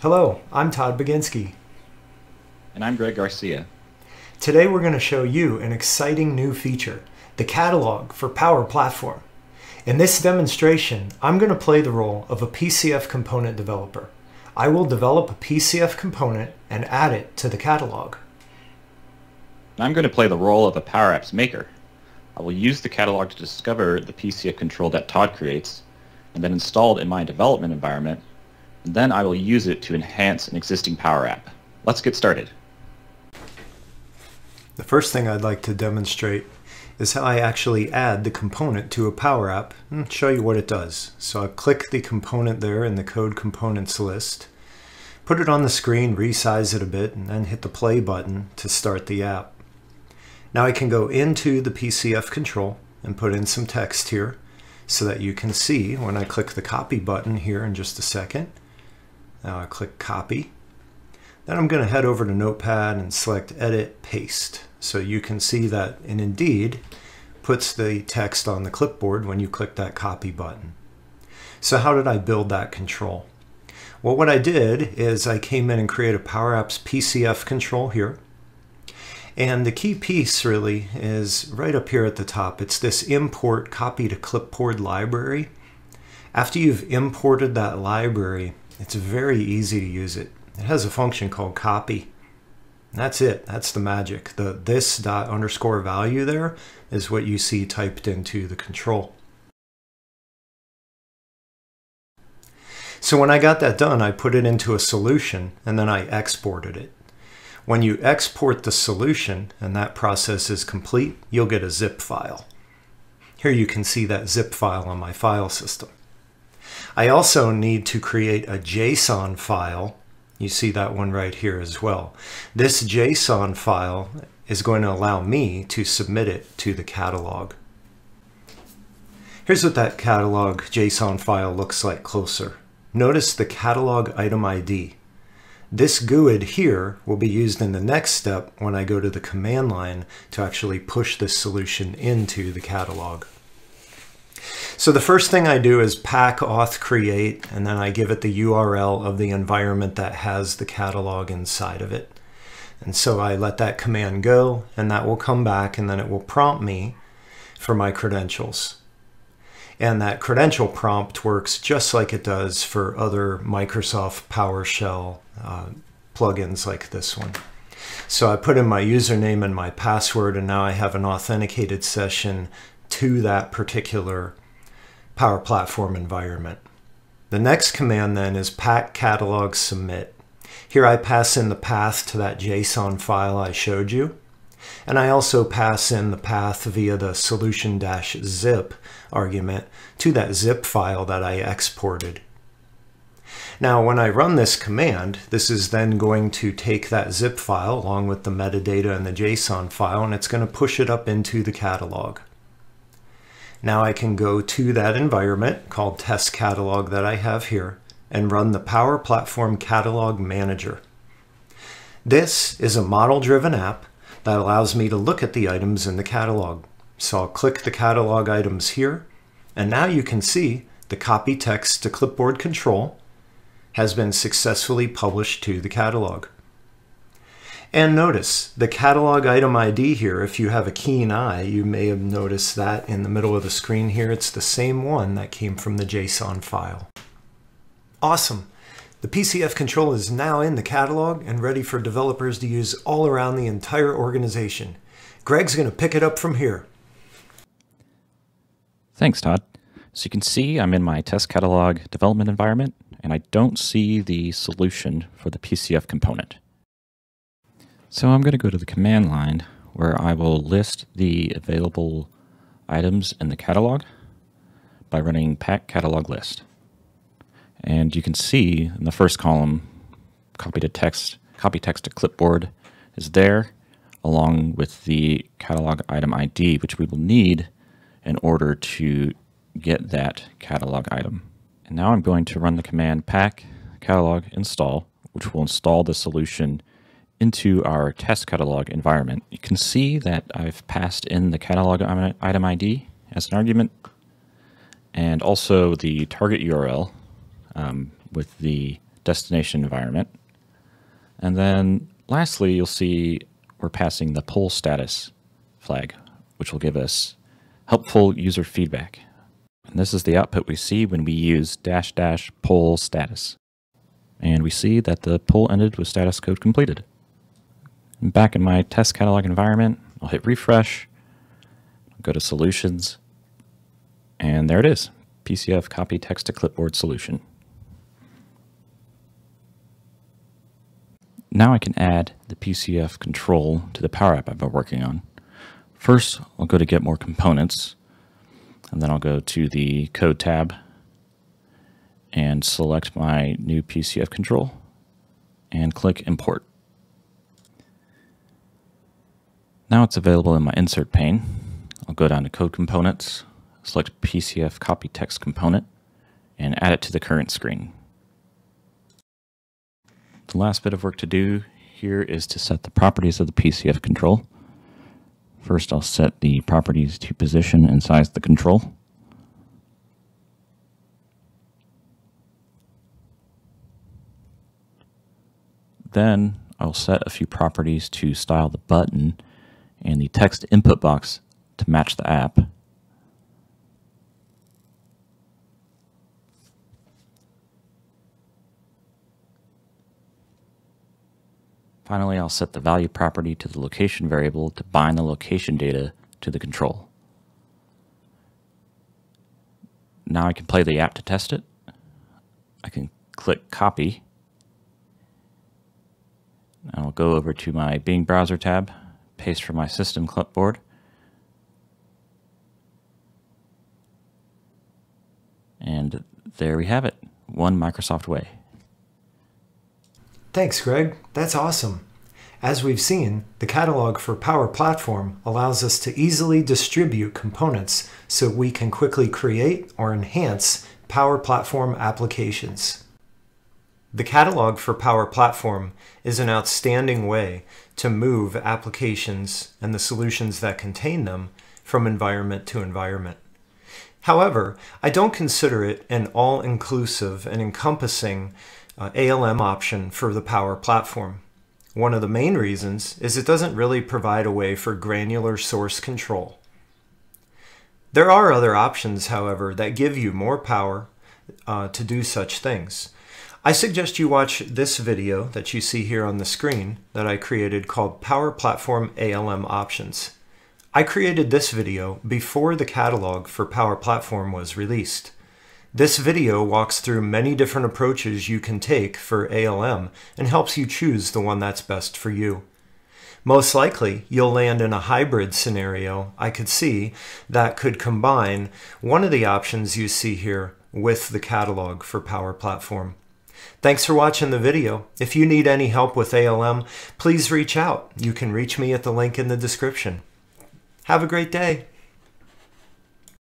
Hello, I'm Todd Baginski. And I'm Greg Garcia. Today we're going to show you an exciting new feature, the catalog for Power Platform. In this demonstration, I'm going to play the role of a PCF component developer. I will develop a PCF component and add it to the catalog. I'm going to play the role of a Power Apps maker. I will use the catalog to discover the PCF control that Todd creates, and then install it in my development environment, and then I will use it to enhance an existing Power App. Let's get started. The first thing I'd like to demonstrate is how I actually add the component to a Power App and show you what it does. So I click the component there in the Code Components list, put it on the screen, resize it a bit, and then hit the play button to start the app. Now I can go into the PCF control and put in some text here so that you can see when I click the copy button here in just a second. Now I click copy. Then I'm going to head over to Notepad and select Edit Paste. So you can see that it indeed puts the text on the clipboard when you click that copy button. So how did I build that control? Well, what I did is I came in and created a Power Apps PCF control here. And the key piece really is right up here at the top. It's this import copy to clipboard library. After you've imported that library, it's very easy to use it. It has a function called copy. That's it. That's the magic. The this._value there is what you see typed into the control. So when I got that done, I put it into a solution and then I exported it. When you export the solution and that process is complete, you'll get a zip file. Here you can see that zip file on my file system. I also need to create a JSON file. You see that one right here as well. This JSON file is going to allow me to submit it to the catalog. Here's what that catalog JSON file looks like closer. Notice the catalog item ID. This GUID here will be used in the next step when I go to the command line to actually push this solution into the catalog. So the first thing I do is pack auth create, and then I give it the URL of the environment that has the catalog inside of it. And so I let that command go, and that will come back, and then it will prompt me for my credentials. And that credential prompt works just like it does for other Microsoft PowerShell plugins like this one. So I put in my username and my password, and now I have an authenticated session to that particular Power Platform environment. The next command then is pack catalog submit. Here I pass in the path to that JSON file I showed you. And I also pass in the path via the solution-zip argument to that zip file that I exported. Now when I run this command, this is then going to take that zip file along with the metadata and the JSON file, and it's going to push it up into the catalog. Now I can go to that environment called test catalog that I have here and run the Power Platform Catalog Manager. This is a model-driven app that allows me to look at the items in the catalog. So I'll click the catalog items here, and now you can see the copy text to clipboard control has been successfully published to the catalog. And notice the catalog item ID here, if you have a keen eye, you may have noticed that in the middle of the screen here. It's the same one that came from the JSON file. Awesome. The PCF control is now in the catalog and ready for developers to use all around the entire organization. Greg's going to pick it up from here. Thanks, Todd. So you can see I'm in my test catalog development environment, and I don't see the solution for the PCF component. So I'm going to go to the command line where I will list the available items in the catalog by running pack catalog list. And you can see in the first column, copy text to clipboard is there, along with the catalog item ID, which we will need in order to get that catalog item. And now I'm going to run the command pack catalog install, which will install the solution into our test catalog environment. You can see that I've passed in the catalog item ID as an argument, and also the target URL with the destination environment. And then lastly, you'll see we're passing the poll status flag, which will give us helpful user feedback. And this is the output we see when we use -- poll status. And we see that the poll ended with status code completed. And back in my test catalog environment, I'll hit refresh, go to solutions, and there it is, PCF copy text to clipboard solution. Now I can add the PCF control to the Power App I've been working on. First, I'll go to Get More Components, and then I'll go to the Code tab and select my new PCF control and click Import. Now it's available in my Insert pane. I'll go down to Code Components, select PCF Copy Text Component, and add it to the current screen. The last bit of work to do here is to set the properties of the PCF control. First, I'll set the properties to position and size the control. Then I'll set a few properties to style the button and the text input box to match the app. Finally, I'll set the value property to the location variable to bind the location data to the control. Now I can play the app to test it. I can click Copy. I'll go over to my Bing browser tab, paste from my system clipboard, and there we have it, one Microsoft way. Thanks, Greg. That's awesome. As we've seen, the catalog for Power Platform allows us to easily distribute components so we can quickly create or enhance Power Platform applications. The catalog for Power Platform is an outstanding way to move applications and the solutions that contain them from environment to environment. However, I don't consider it an all-inclusive and encompassing ALM option for the Power Platform. One of the main reasons is it doesn't really provide a way for granular source control. There are other options, however, that give you more power to do such things. I suggest you watch this video that you see here on the screen that I created called Power Platform ALM Options. I created this video before the catalog for Power Platform was released. This video walks through many different approaches you can take for ALM and helps you choose the one that's best for you. Most likely, you'll land in a hybrid scenario I could see that could combine one of the options you see here with the catalog for Power Platform. Thanks for watching the video. If you need any help with ALM, please reach out. You can reach me at the link in the description. Have a great day.